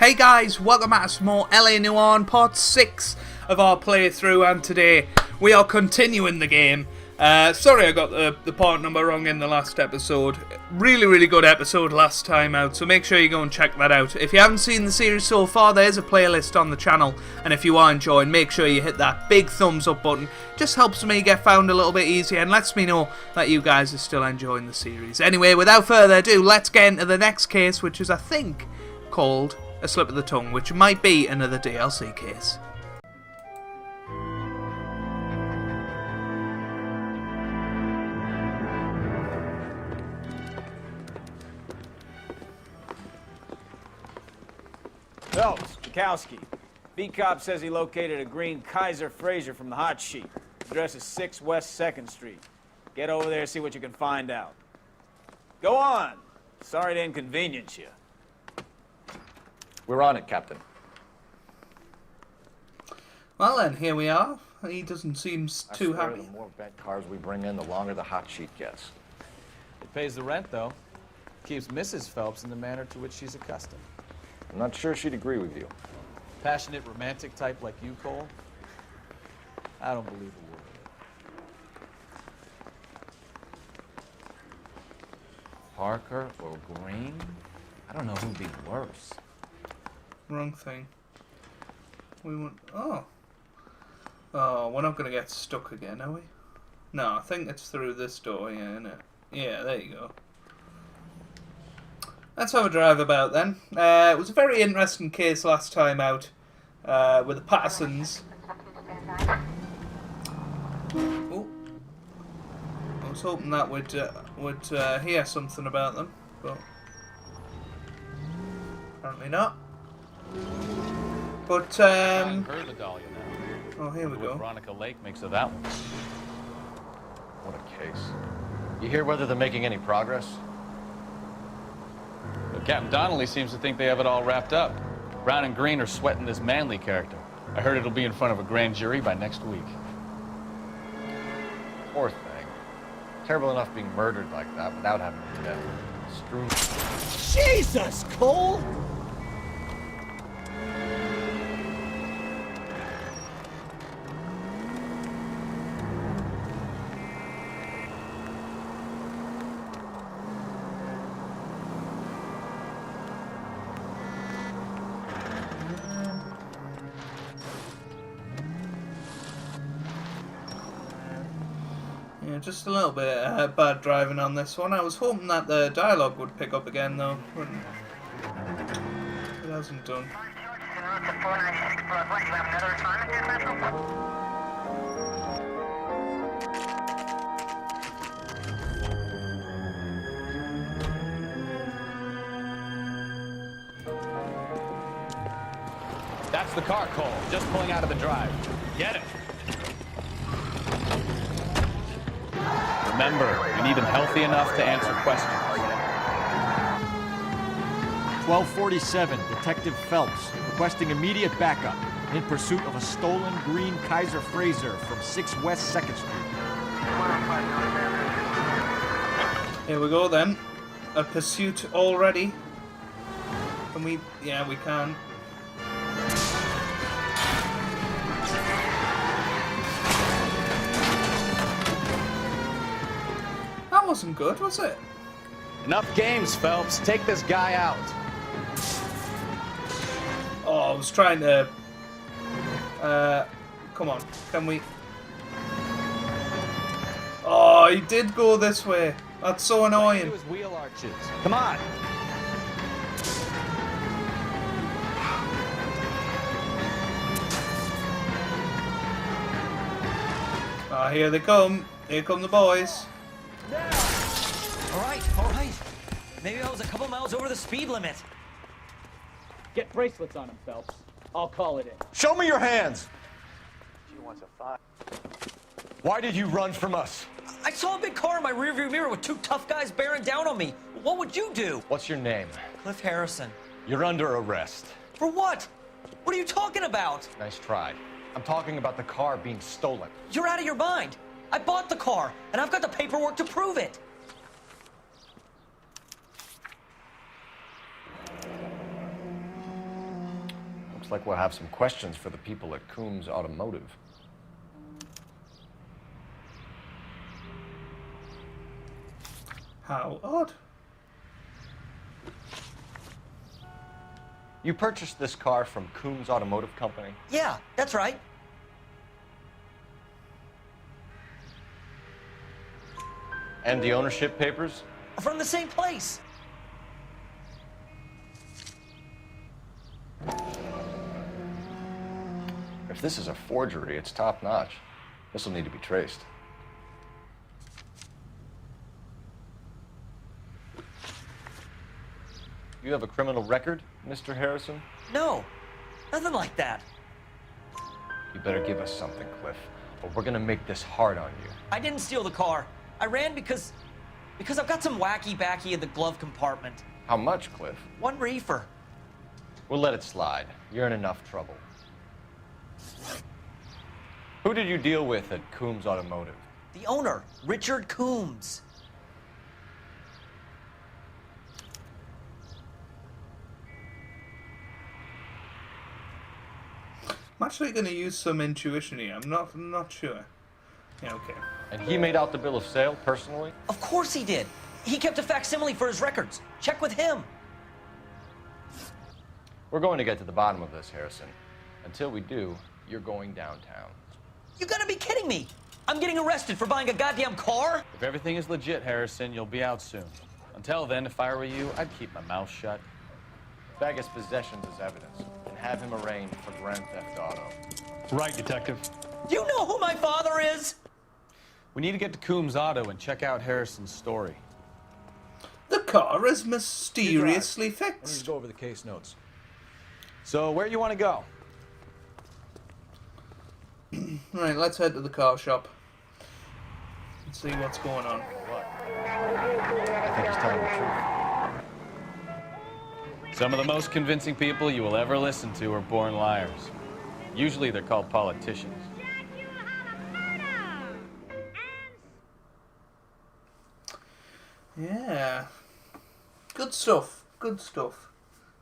Hey guys, welcome back to some more LA Noire part 6 of our playthrough, and today we are continuing the game. Sorry I got the part number wrong in the last episode. Really good episode last time out, so make sure you go and check that out. If you haven't seen the series so far, there's a playlist on the channel, and if you are enjoying, make sure you hit that big thumbs up button. Just helps me get found a little bit easier and lets me know that you guys are still enjoying the series. Anyway, without further ado, let's get into the next case, which is, I think, called A Slip of the Tongue, which might be another DLC case. Phelps, Bukowski. B-Cop says he located a green Kaiser Fraser from the hot sheet. Address is 6 West 2nd Street. Get over there, see what you can find out. Go on. Sorry to inconvenience you. We're on it, Captain. Well then, here we are. He doesn't seem too happy. The more bent cars we bring in, the longer the hot sheet gets. It pays the rent, though. Keeps Mrs. Phelps in the manner to which she's accustomed. I'm not sure she'd agree with you. Passionate, romantic type like you, Cole? I don't believe a word of it. Parker or Green? I don't know who'd be worse. Wrong thing. We want... Oh, we're not going to get stuck again, are we? No, I think it's through this door, yeah, isn't it? Yeah, there you go. Let's have a drive about then. It was a very interesting case last time out with the Pattersons. Oh, I was hoping that would hear something about them, but apparently not. But Her Vidalia now. oh, here we go. Veronica Lake makes of that one. What a case. You hear whether they're making any progress? But Captain Donnelly seems to think they have it all wrapped up. Brown and Green are sweating this Manley character. I heard it'll be in front of a grand jury by next week. Poor thing. Terrible enough being murdered like that without having to death strewn. Jesus, Cole! Yeah, just a little bit bad driving on this one. I was hoping that the dialogue would pick up again, though. It hasn't done. That's the car, Cole. Just pulling out of the drive. Get it. Remember, we need him healthy enough to answer questions. 1247, Detective Phelps, requesting immediate backup in pursuit of a stolen green Kaiser Fraser from 6 West 2nd Street. Here we go then. A pursuit already. Can we? Yeah, we can. That wasn't good, was it? Enough games, Phelps. Take this guy out. Oh, I was trying to... come on, can we... Oh, he did go this way. That's so annoying. His wheel arches. Come on. Ah, here they come. Here come the boys. All right. Maybe I was a couple miles over the speed limit. Get bracelets on him, Phelps. I'll call it in. Show me your hands! Why did you run from us? I saw a big car in my rearview mirror with 2 tough guys bearing down on me. What would you do? What's your name? Cliff Harrison. You're under arrest. For what? What are you talking about? Nice try. I'm talking about the car being stolen. You're out of your mind. I bought the car, and I've got the paperwork to prove it. like we'll have some questions for the people at Coombs Automotive. How odd. You purchased this car from Coombs Automotive Company? Yeah, that's right. And the ownership papers? From the same place. If this is a forgery, it's top-notch. This will need to be traced. You have a criminal record, Mr. Harrison? No, nothing like that. You better give us something, Cliff, or we're gonna make this hard on you. I didn't steal the car. I ran because I've got some wacky backy in the glove compartment. How much, Cliff? 1 reefer. We'll let it slide. You're in enough trouble. Who did you deal with at Coombs Automotive? The owner, Richard Coombs. I'm actually going to use some intuition here. I'm not sure. Yeah, okay. And he made out the bill of sale personally? Of course he did. He kept a facsimile for his records. Check with him. We're going to get to the bottom of this, Harrison. Until we do, you're going downtown. You gotta be kidding me. I'm getting arrested for buying a goddamn car? If everything is legit, Harrison, you'll be out soon. Until then, if I were you, I'd keep my mouth shut. Vegas possessions as evidence and have him arraigned for Grand Theft Auto. Right, Detective. Do you know who my father is? We need to get to Coombs Auto and check out Harrison's story. The car is mysteriously I need to fixed. go over the case notes. So, where you want to go? Right, let's head to the car shop. Let's see what's going on. I think he's telling the truth. Some of the most convincing people you will ever listen to are born liars. Usually they're called politicians. Yeah. Good stuff. Good stuff.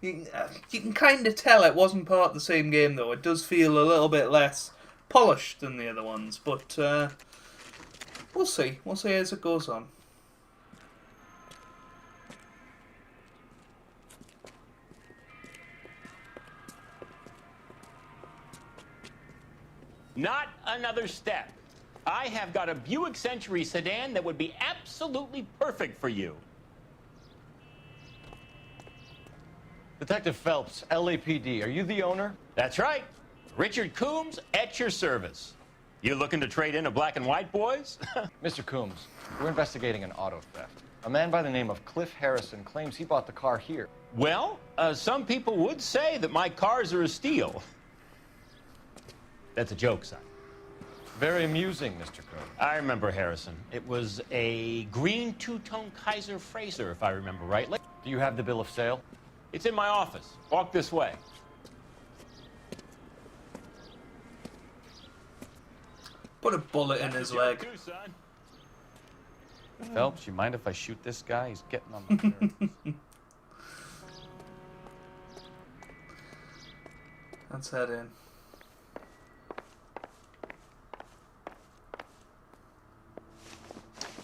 You can kind of tell it wasn't part of the same game, though. It does feel a little bit less polished than the other ones, but we'll see. We'll see as it goes on. Not another step. I have got a Buick Century sedan that would be absolutely perfect for you. Detective Phelps, LAPD, are you the owner? That's right. Richard Coombs at your service. You looking to trade in a black and white, boys? Mr. Coombs, we're investigating an auto theft. A man by the name of Cliff Harrison claims he bought the car here. Well, some people would say that my cars are a steal. That's a joke, son. Very amusing, Mr. Coombs. I remember Harrison. It was a green two-tone Kaiser Frazer, if I remember rightly. Do you have the bill of sale? It's in my office. Walk this way. Put a bullet in his leg. Too, son. Phelps, you mind if I shoot this guy? He's getting on my nerves. Let's head in.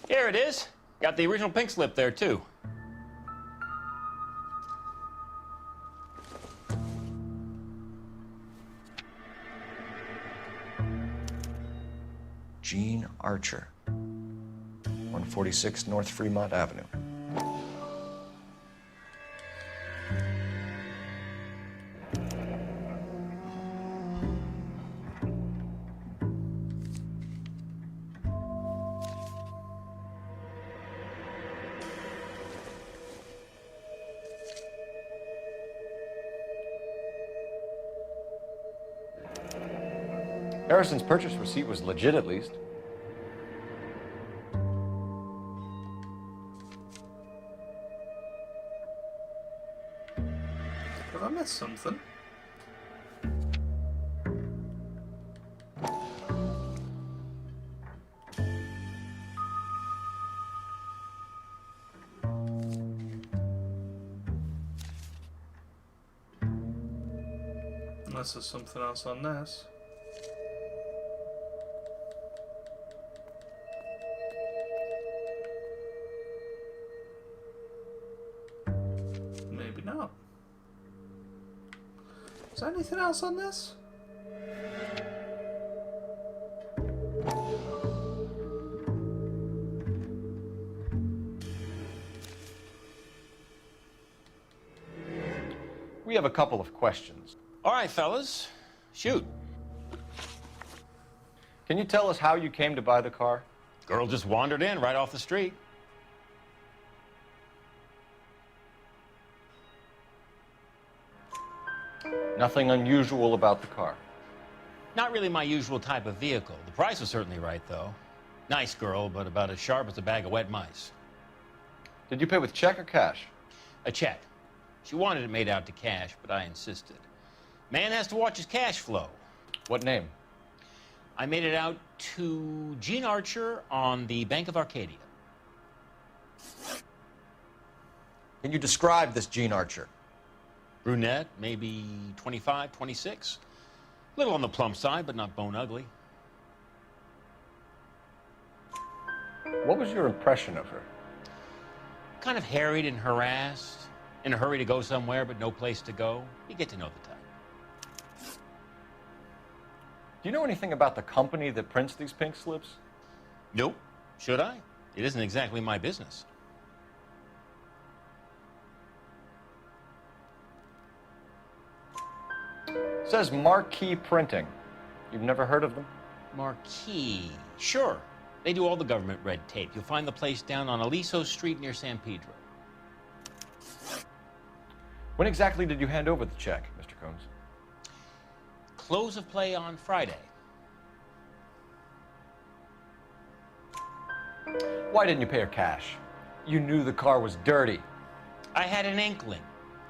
Here it is. Got the original pink slip there, too. Gene Archer, 146 North Fremont Avenue. Harrison's purchase receipt was legit, at least. Have I missed something? Unless there's something else on this. Maybe not. Is there anything else on this? We have a couple of questions. All right, fellas. Shoot. Can you tell us how you came to buy the car? Girl just wandered in right off the street. Nothing unusual about the car. Not really my usual type of vehicle. The price was certainly right, though. Nice girl, but about as sharp as a bag of wet mice. Did you pay with check or cash? A check. She wanted it made out to cash, but I insisted. Man has to watch his cash flow. What name? I made it out to Gene Archer on the Bank of Arcadia. Can you describe this Gene Archer? Brunette, maybe 25, 26. Little on the plump side, but not bone ugly. What was your impression of her? Kind of harried and harassed. In a hurry to go somewhere, but no place to go. You get to know the type. Do you know anything about the company that prints these pink slips? Nope. Should I? It isn't exactly my business. It says Marquee Printing. You've never heard of them? Marquee. Sure. They do all the government red tape. You'll find the place down on Aliso Street near San Pedro. When exactly did you hand over the check, Mr. Combs? Close of play on Friday. Why didn't you pay her cash? You knew the car was dirty. I had an inkling.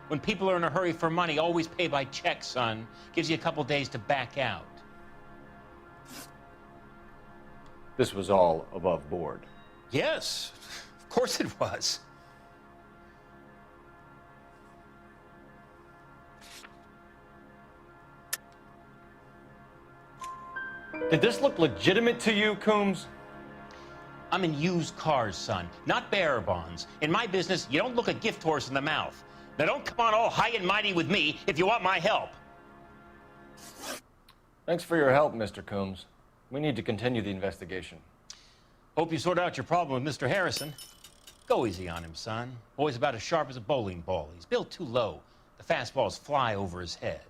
When people are in a hurry for money, always pay by check, son. Gives you a couple days to back out. This was all above board. Yes, of course it was. Did this look legitimate to you, Coombs? I'm in used cars, son, not bearer bonds. In my business, you don't look a gift horse in the mouth. Now don't come on all high and mighty with me if you want my help. Thanks for your help, Mr. Coombs. We need to continue the investigation. Hope you sort out your problem with Mr. Harrison. Go easy on him, son. Boy's about as sharp as a bowling ball. He's built too low. The fastballs fly over his head.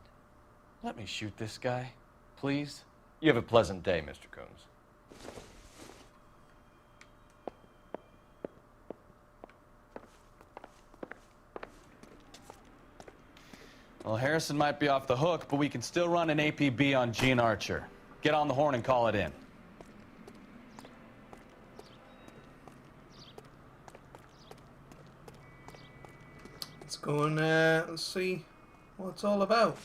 Let me shoot this guy, please. You have a pleasant day, Mr. Coombs. Well, Harrison might be off the hook, but we can still run an APB on Gene Archer. Get on the horn and call it in. Let's go and let's see what it's all about.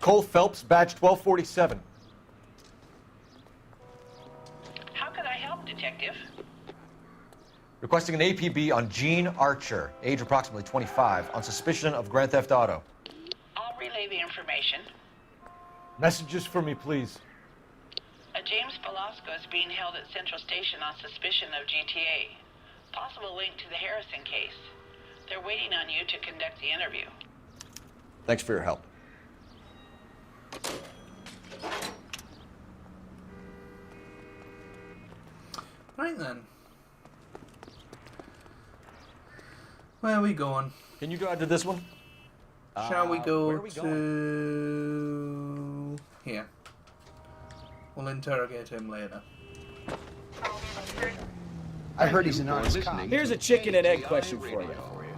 Cole Phelps, badge 1247. How can I help, Detective? Requesting an APB on Gene Archer, age approximately 25, on suspicion of Grand Theft Auto. I'll relay the information. Messages for me, please. A James Velasco is being held at Central Station on suspicion of GTA. Possible link to the Harrison case. They're waiting on you to conduct the interview. Thanks for your help. Right then. Where are we going? Can you drive to this one? Shall we go where are we to here? We'll interrogate him later. I heard he's an honest cop. Here's a chicken and egg question for you.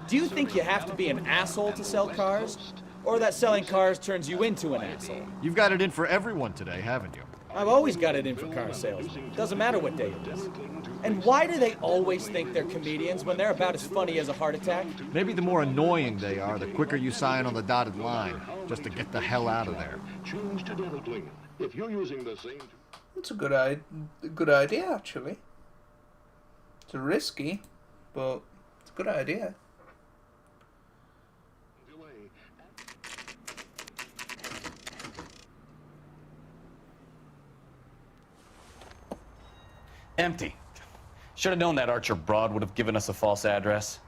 Do you think you have to be an asshole to sell cars? Or that selling cars turns you into an asshole? You've got it in for everyone today, haven't you? I've always got it in for car sales. Doesn't matter what day it is. And why do they always think they're comedians when they're about as funny as a heart attack? Maybe the more annoying they are, the quicker you sign on the dotted line, just to get the hell out of there. Choose to Klingon. If you're using the same... It's a good idea, actually. It's risky, but it's a good idea. Empty. Should have known that Archer broad would have given us a false address.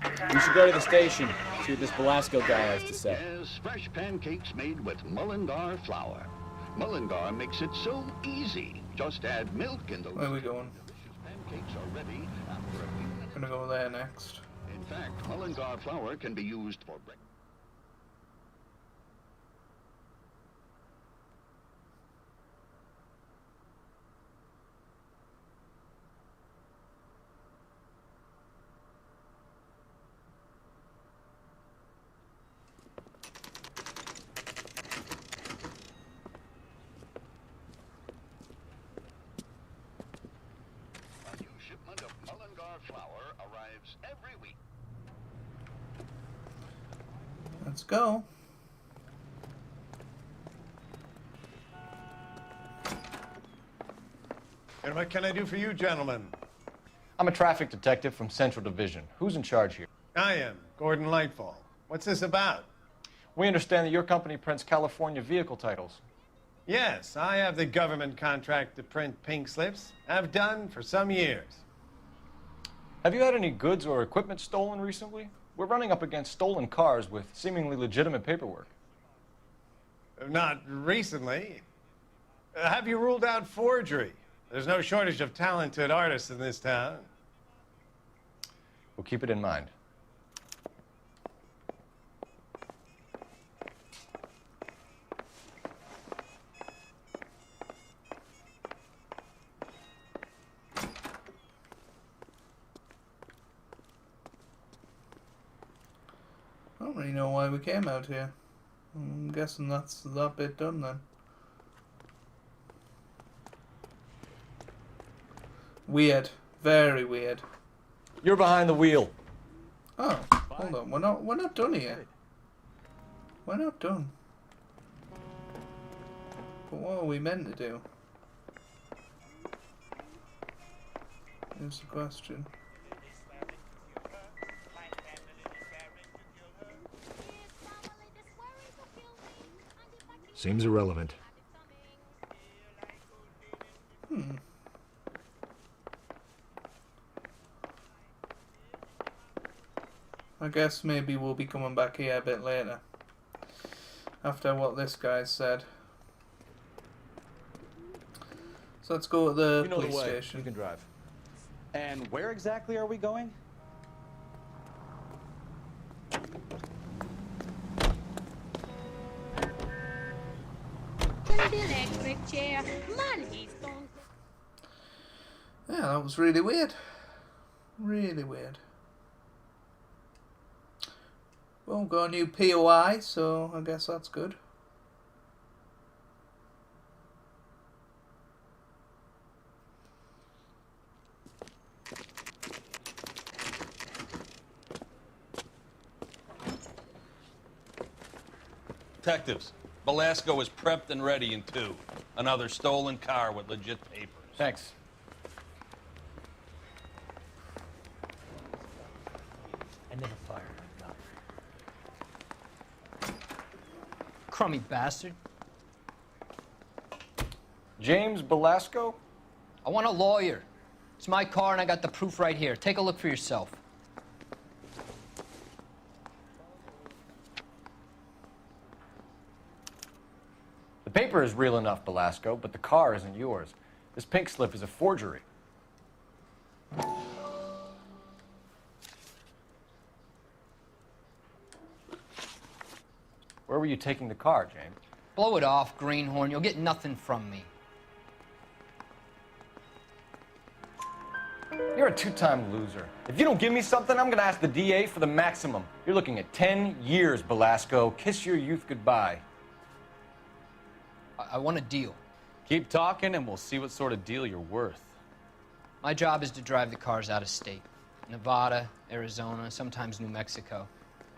We should go to the station, see what this Velasco guy has to say. Yes, fresh pancakes made with Mullingar flour. Mullingar makes it so easy. Just add milk and those Where are we going? delicious pancakes are ready after a few minutes. I'm gonna go there next. In fact, Mullingar flour can be used for breakfast. A new shipment of Mullingar flour arrives every week. Let's go. And what can I do for you, gentlemen? I'm a traffic detective from Central Division. Who's in charge here? I am, Gordon Lightfall. What's this about? We understand that your company prints California vehicle titles. Yes, I have the government contract to print pink slips. I've done for some years. Have you had any goods or equipment stolen recently? We're running up against stolen cars with seemingly legitimate paperwork. Not recently. Have you ruled out forgery? There's no shortage of talented artists in this town. We'll keep it in mind. I don't really know why we came out here. I'm guessing that's that bit done then. Weird. Very weird. You're behind the wheel. Oh, hold on. We're not done here. We're not done. But what are we meant to do? Here's the question. Seems irrelevant. I guess maybe we'll be coming back here a bit later. After what this guy said. So let's go to the police station. You can drive. And where exactly are we going? Yeah, that was really weird. Really weird. Well, got a new POI, so I guess that's good. Detectives, Velasco is prepped and ready in 2. Another stolen car with legit papers. Thanks. I never fired a gun. Crummy bastard. James Velasco? I want a lawyer. It's my car and I got the proof right here. Take a look for yourself. The paper is real enough, Velasco, but the car isn't yours. This pink slip is a forgery. Where were you taking the car, James? Blow it off, greenhorn. You'll get nothing from me. You're a two-time loser. If you don't give me something, I'm gonna ask the DA for the maximum. You're looking at 10 years, Velasco. Kiss your youth goodbye. I want a deal. Keep talking and we'll see what sort of deal you're worth. My job is to drive the cars out of state. Nevada, Arizona, sometimes New Mexico.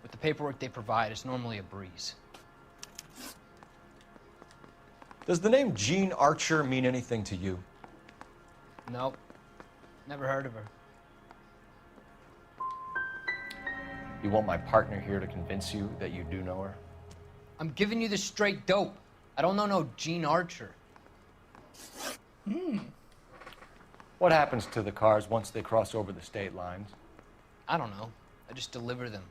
With the paperwork they provide, it's normally a breeze. Does the name Gene Archer mean anything to you? Nope. Never heard of her. You want my partner here to convince you that you do know her? I'm giving you the straight dope. I don't know no Gene Archer. What happens to the cars once they cross over the state lines? I don't know. I just deliver them.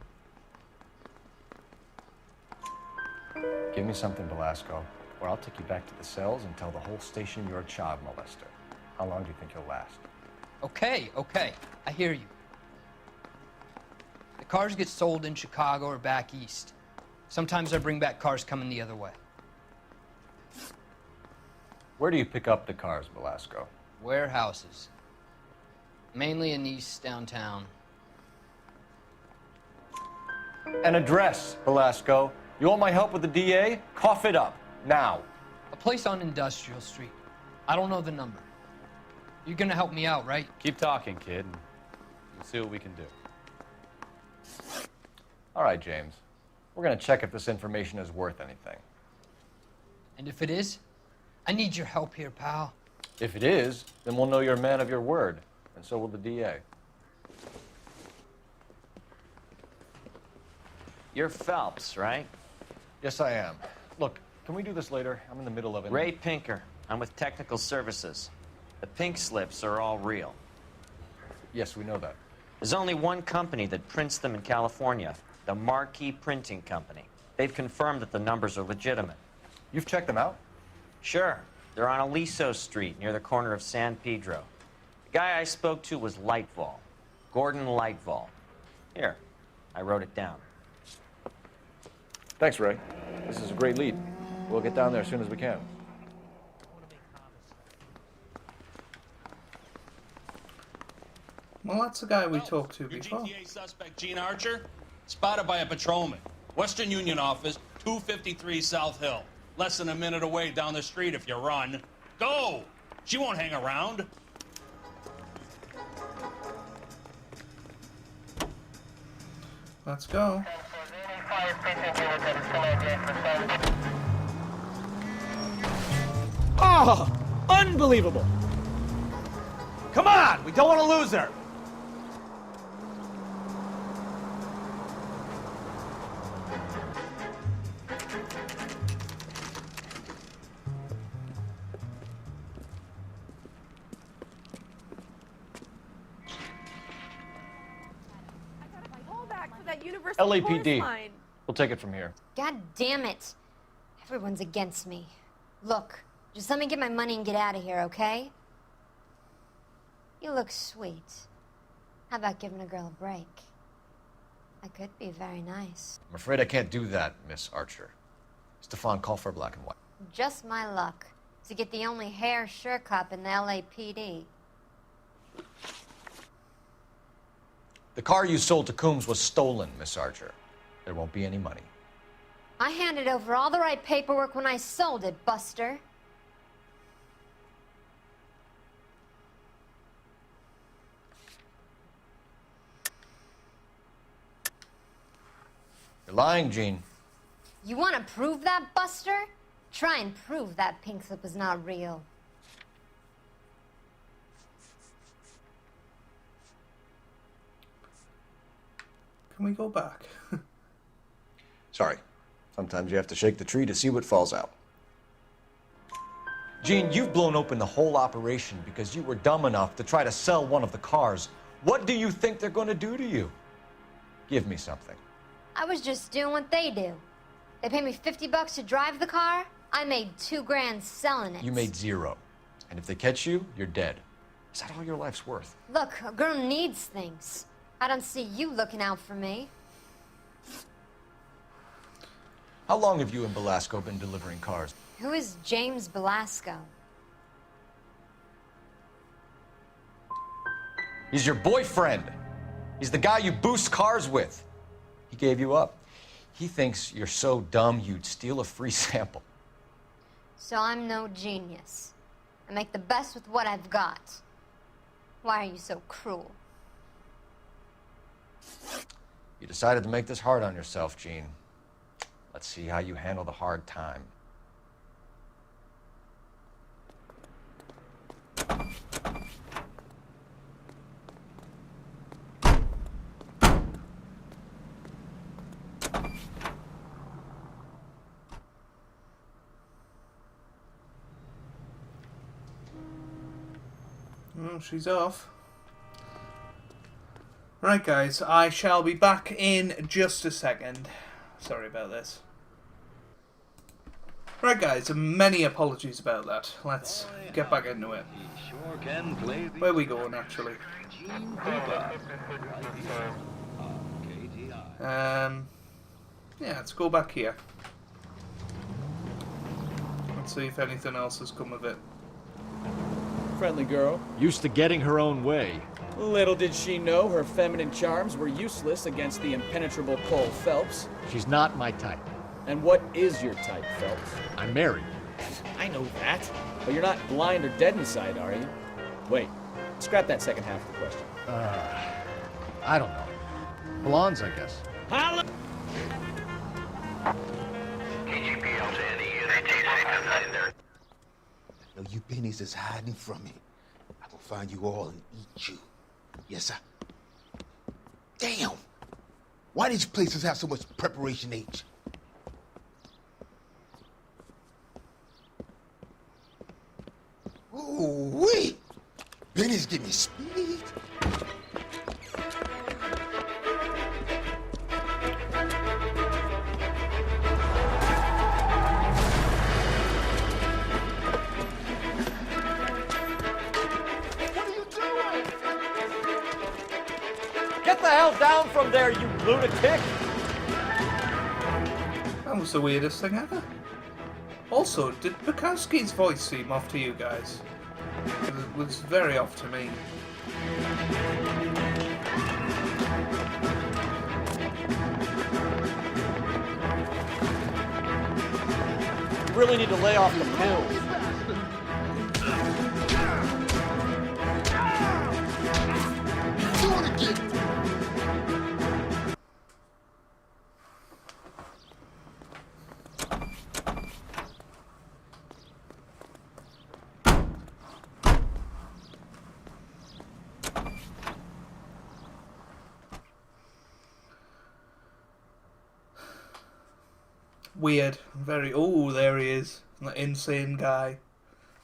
Give me something, Velasco, or I'll take you back to the cells and tell the whole station you're a child molester. How long do you think you'll last? Okay, okay. I hear you. The cars get sold in Chicago or back east. Sometimes I bring back cars coming the other way. Where do you pick up the cars, Velasco? Warehouses. Mainly in East downtown. An address, Velasco. You want my help with the DA? Cough it up, now. A place on Industrial Street. I don't know the number. You're gonna help me out, right? Keep talking, kid, and we'll see what we can do. All right, James. We're gonna check if this information is worth anything. And if it is, I need your help here, pal. If it is, then we'll know you're a man of your word, and so will the DA. You're Phelps, right? Yes, I am. Look, can we do this later? I'm in the middle of it. Ray Pinker. I'm with Technical Services. The pink slips are all real. Yes, we know that. There's only one company that prints them in California, the Marquee Printing Company. They've confirmed that the numbers are legitimate. You've checked them out? Sure. They're on Aliso Street, near the corner of San Pedro. The guy I spoke to was Lightval. Gordon Lightval. Here, I wrote it down. Thanks, Ray. This is a great lead. We'll get down there as soon as we can. Well, that's the guy we talked to Your before. GTA suspect, Gene Archer, spotted by a patrolman. Western Union office, 253 South Hill. Less than a minute away down the street if you run. Go! She won't hang around. Let's go. Oh, unbelievable. Come on, we don't want to lose her. LAPD. We'll take it from here. God damn it. Everyone's against me. Look, just let me get my money and get out of here, okay? You look sweet. How about giving a girl a break? I could be very nice. I'm afraid I can't do that, Miss Archer. Stefan, call for black and white. Just my luck to get the only hair sure cop in the LAPD. The car you sold to Coombs was stolen, Miss Archer. There won't be any money. I handed over all the right paperwork when I sold it, Buster. You're lying, Gene. You want to prove that, Buster? Try and prove that pink slip was not real. Can we go back? Sorry. Sometimes you have to shake the tree to see what falls out. Gene, you've blown open the whole operation because you were dumb enough to try to sell one of the cars. What do you think they're going to do to you? Give me something. I was just doing what they do. They paid me $50 to drive the car. I made $2 grand selling it. You made $0. And if they catch you, you're dead. Is that all your life's worth? Look, a girl needs things. I don't see you looking out for me. How long have you and Belasco been delivering cars? Who is James Belasco? He's your boyfriend. He's the guy you boost cars with. He gave you up. He thinks you're so dumb you'd steal a free sample. So I'm no genius. I make the best with what I've got. Why are you so cruel? You decided to make this hard on yourself, Gene. Let's see how you handle the hard time. Oh, she's off. Right, guys, I shall be back in just a second. Sorry about this. Right, guys, many apologies about that. Let's get back into it. Where are we going, actually? Yeah, let's go back here. Let's see if anything else has come of it. Friendly girl. Used to getting her own way. Little did she know her feminine charms were useless against the impenetrable Cole Phelps. She's not my type. And what is your type, Phelps? I'm married. I know that. But you're not blind or dead inside, are you? Wait, scrap that second half of the question. I don't know. Blondes, I guess. No, you pennies is hiding from me. I'm gonna find you all and eat you. Yes, sir. Damn! Why did you places have so much preparation H? Ooh-wee! Benny's give me speed. Get the hell down from there, you lunatic! That was the weirdest thing ever. Also, did Bukowski's voice seem off to you guys? It was very off to me. You really need to lay off the pills. Weird. Very... Oh, there he is. That insane guy.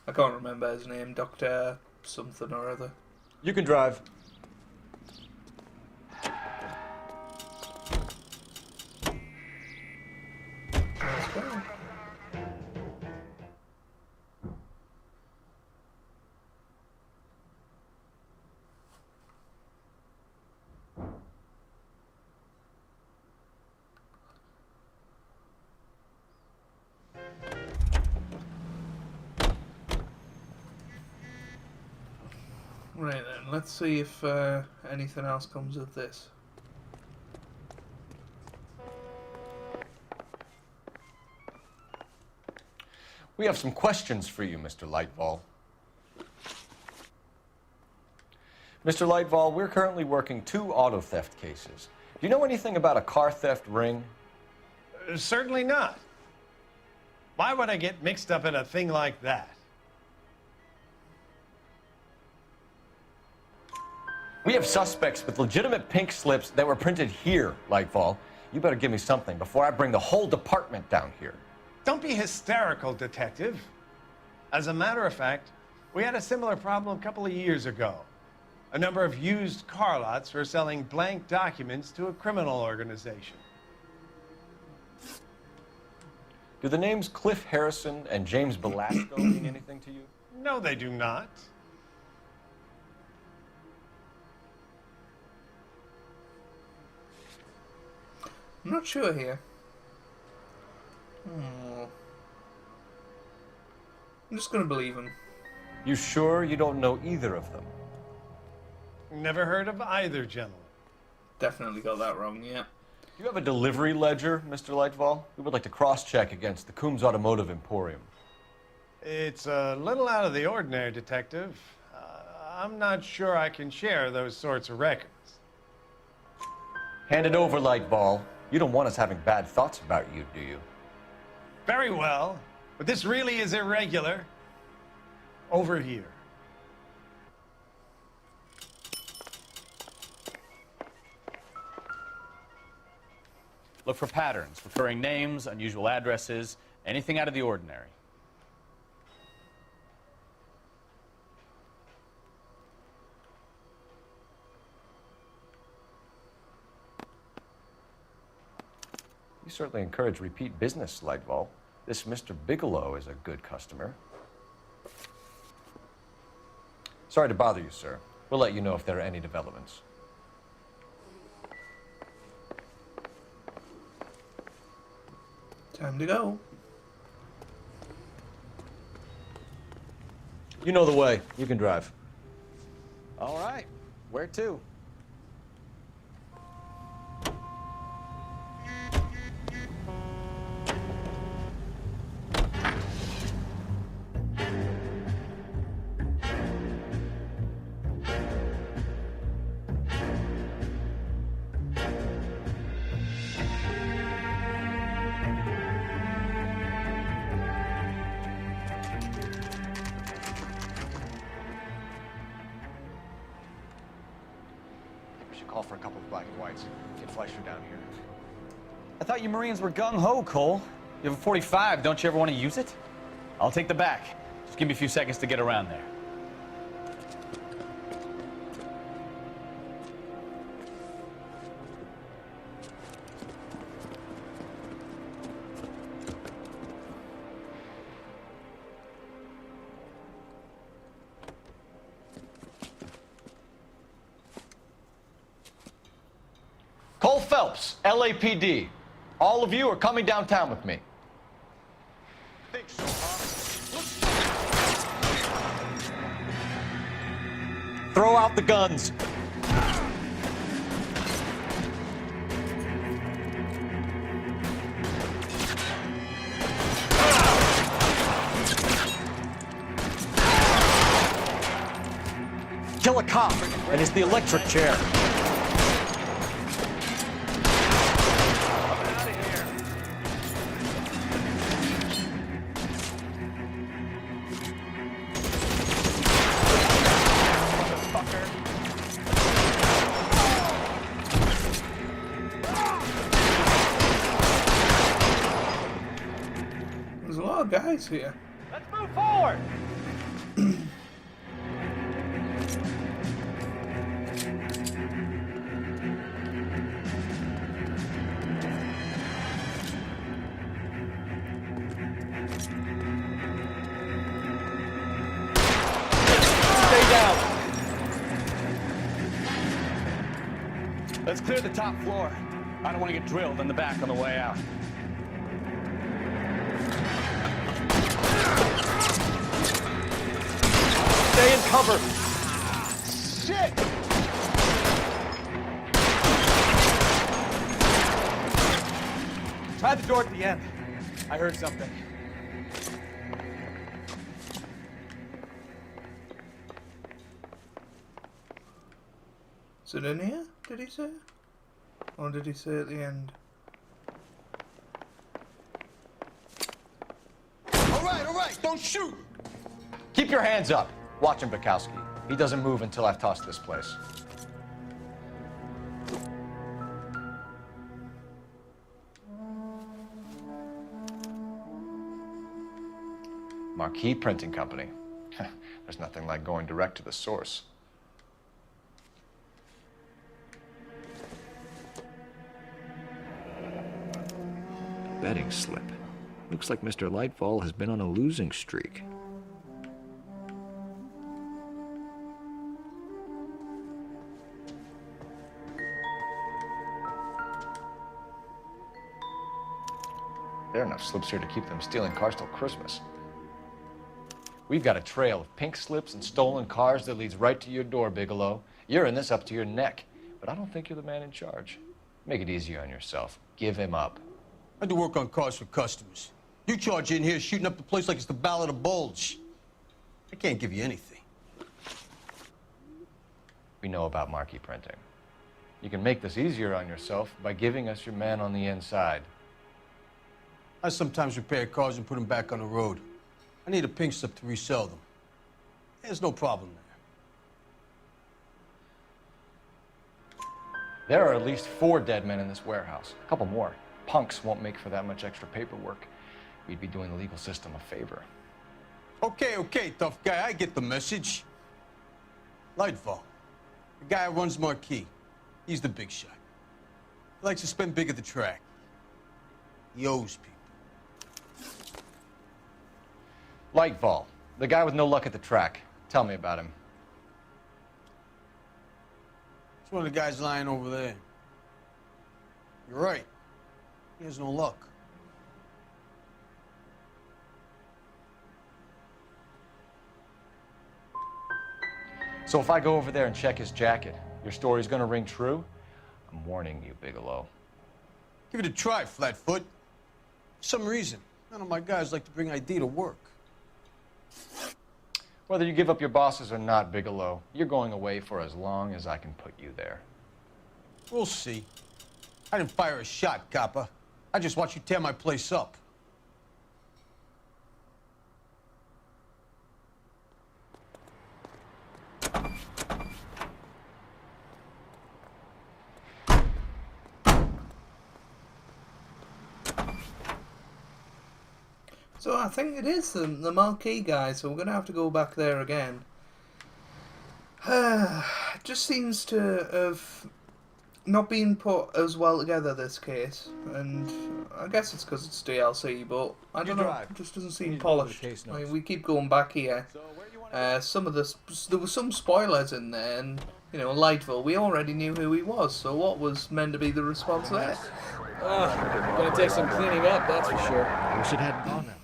I can't remember his name. Dr. something or other. You can drive. Let's go. Right then, let's see if anything else comes of this. We have some questions for you, Mr. Lightfall. Mr. Lightfall, we're currently working 2 auto theft cases. Do you know anything about a car theft ring? Certainly not. Why would I get mixed up in a thing like that? We have suspects with legitimate pink slips that were printed here, Lightfall. You better give me something before I bring the whole department down here. Don't be hysterical, Detective. As a matter of fact, we had a similar problem a couple of years ago. A number of used car lots were selling blank documents to a criminal organization. Do the names Cliff Harrison and James Belasco mean anything to you? No, they do not. I'm not sure here. I'm just gonna believe him. You sure you don't know either of them? Never heard of either gentleman. Definitely got that wrong, yeah. Do you have a delivery ledger, Mr. Lightfall? We would like to cross-check against the Coombs Automotive Emporium. It's a little out of the ordinary, Detective. I'm not sure I can share those sorts of records. Hand it over, Lightball. You don't want us having bad thoughts about you, do you? Very well, but this really is irregular. Over here. Look for patterns, recurring names, unusual addresses, anything out of the ordinary. You certainly encourage repeat business, Lightval. This Mr. Bigelow is a good customer. Sorry to bother you, sir. We'll let you know if there are any developments. Time to go. You know the way. You can drive. All right. Where to? Call for a couple of black and whites. Get Fleischer down here. I thought you Marines were gung-ho, Cole. You have a 45. Don't you ever want to use it? I'll take the back. Just give me a few seconds to get around there. Cole Phelps, LAPD. All of you are coming downtown with me. Think so, huh? Throw out the guns. Kill a cop, and it's the electric chair. There's a lot of guys here. Let's move forward. Stay down. Let's clear the top floor. I don't want to get drilled in the back on the way out. Stay in cover. Shit! Try the door at the end. I heard something. Is it in here? Did he say? Or did he say at the end? All right, don't shoot! Keep your hands up. Watch him, Bukowski. He doesn't move until I've tossed this place. Marquee Printing Company. There's nothing like going direct to the source. Betting slip. Looks like Mr. Lightfall has been on a losing streak. There are enough slips here to keep them stealing cars till Christmas. We've got a trail of pink slips and stolen cars that leads right to your door, Bigelow. You're in this up to your neck, but I don't think you're the man in charge. Make it easier on yourself. Give him up. I do work on cars for customers. You charge in here shooting up the place like it's the Ballad of Bulge. I can't give you anything. We know about marquee printing. You can make this easier on yourself by giving us your man on the inside. I sometimes repair cars and put them back on the road. I need a pink slip to resell them. There's no problem there. There are at least 4 dead men in this warehouse. A couple more. Punks won't make for that much extra paperwork. We'd be doing the legal system a favor. Okay, tough guy. I get the message. Lightfall, the guy who runs Marquee. He's the big shot. He likes to spend big at the track. He owes people. Lightfall, the guy with no luck at the track. Tell me about him. It's one of the guys lying over there. You're right. He has no luck. So if I go over there and check his jacket, your story's gonna ring true? I'm warning you, Bigelow. Give it a try, Flatfoot. For some reason, none of my guys like to bring ID to work. Whether you give up your bosses or not, Bigelow, you're going away for as long as I can put you there. We'll see. I didn't fire a shot, copper. I just watched you tear my place up. So I think it is the marquee guy, so we're going to have to go back there again. It just seems to have not been put as well together, this case, and I guess it's because it's DLC, but I don't know, it just doesn't seem polished. I mean, we keep going back here. Some of this, there were some spoilers in there, and, you know, Lightville, we already knew who he was, so what was meant to be the response there? Gonna take some cleaning up, that's for sure. I wish it hadn't gone that way.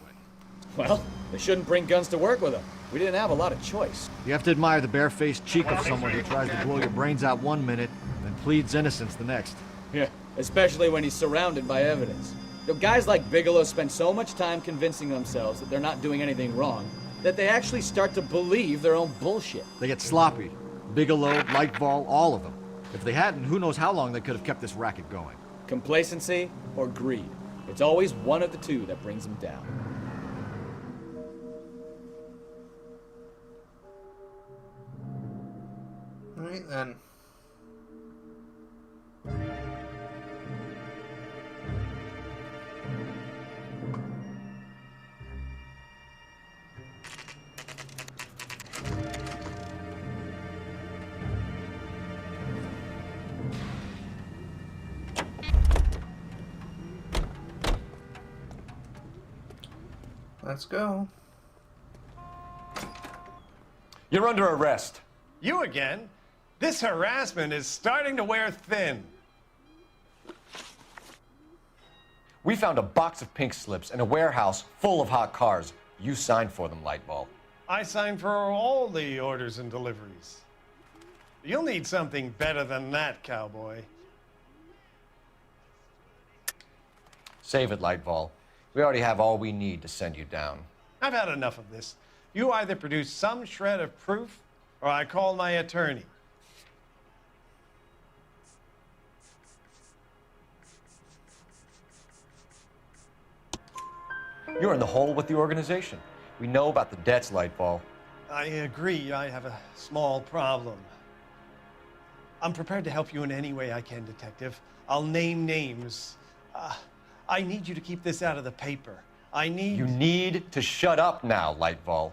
Well, they shouldn't bring guns to work with them. We didn't have a lot of choice. You have to admire the barefaced cheek of someone who tries to blow your brains out one minute and then pleads innocence the next. Yeah, especially when he's surrounded by evidence. You know, guys like Bigelow spend so much time convincing themselves that they're not doing anything wrong that they actually start to believe their own bullshit. They get sloppy. Bigelow, Lightball, all of them. If they hadn't, who knows how long they could have kept this racket going. Complacency or greed. It's always one of the two that brings them down. Right then. Let's go. You're under arrest. You again? This harassment is starting to wear thin. We found a box of pink slips in a warehouse full of hot cars. You signed for them, Lightball. I signed for all the orders and deliveries. You'll need something better than that, cowboy. Save it, Lightball. We already have all we need to send you down. I've had enough of this. You either produce some shred of proof, or I call my attorney. You're in the hole with the organization. We know about the debts, Lightball. I agree, I have a small problem. I'm prepared to help you in any way I can, Detective. I'll name names. I need you to keep this out of the paper. You need to shut up now, Lightball.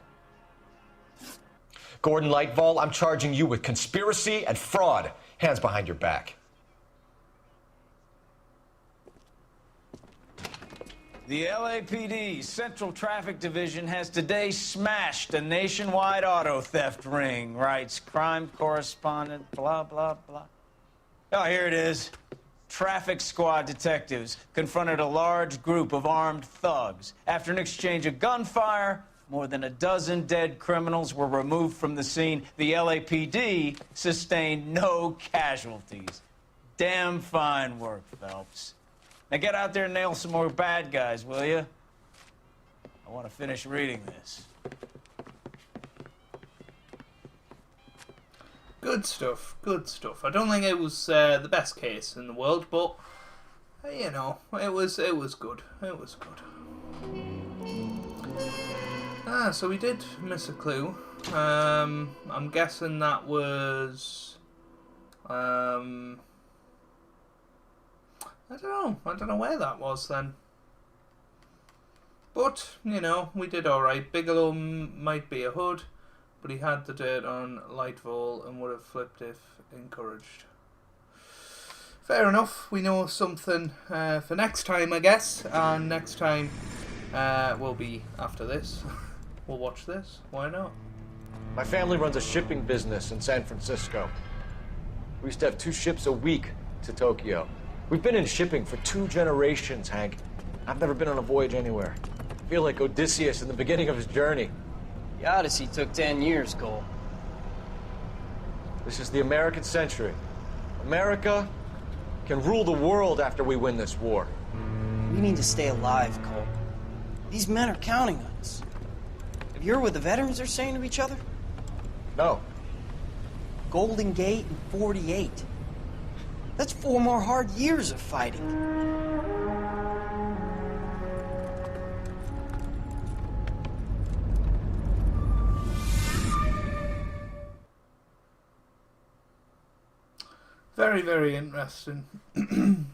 Gordon Lightball, I'm charging you with conspiracy and fraud. Hands behind your back. The LAPD Central Traffic Division has today smashed a nationwide auto theft ring, writes crime correspondent, blah, blah, blah. Oh, here it is. Traffic squad detectives confronted a large group of armed thugs. After an exchange of gunfire, more than a dozen dead criminals were removed from the scene. The LAPD sustained no casualties. Damn fine work, Phelps. Now get out there and nail some more bad guys, will you? I want to finish reading this. Good stuff, good stuff. I don't think it was the best case in the world, but you know, it was good. It was good. So we did miss a clue. I'm guessing that was I don't know where that was then. But, you know, we did alright. Bigelow might be a hood, but he had the dirt on Lightville and would have flipped if encouraged. fair enough. We know something for next time, I guess. And next time will be after this. We'll watch this. Why not? My family runs a shipping business in San Francisco. We used to have 2 ships a week to Tokyo. We've been in shipping for 2 generations, Hank. I've never been on a voyage anywhere. I feel like Odysseus in the beginning of his journey. The Odyssey took 10 years, Cole. This is the American century. America can rule the world after we win this war. We need to stay alive, Cole. These men are counting on us. Have you heard what the veterans are saying to each other? No. Golden Gate and 48. That's 4 more hard years of fighting. Very, very interesting.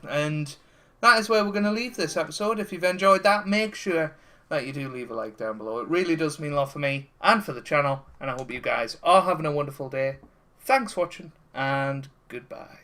And that is where we're going to leave this episode. If you've enjoyed that, make sure that you do leave a like down below. It really does mean a lot for me and for the channel. And I hope you guys are having a wonderful day. Thanks for watching, and goodbye.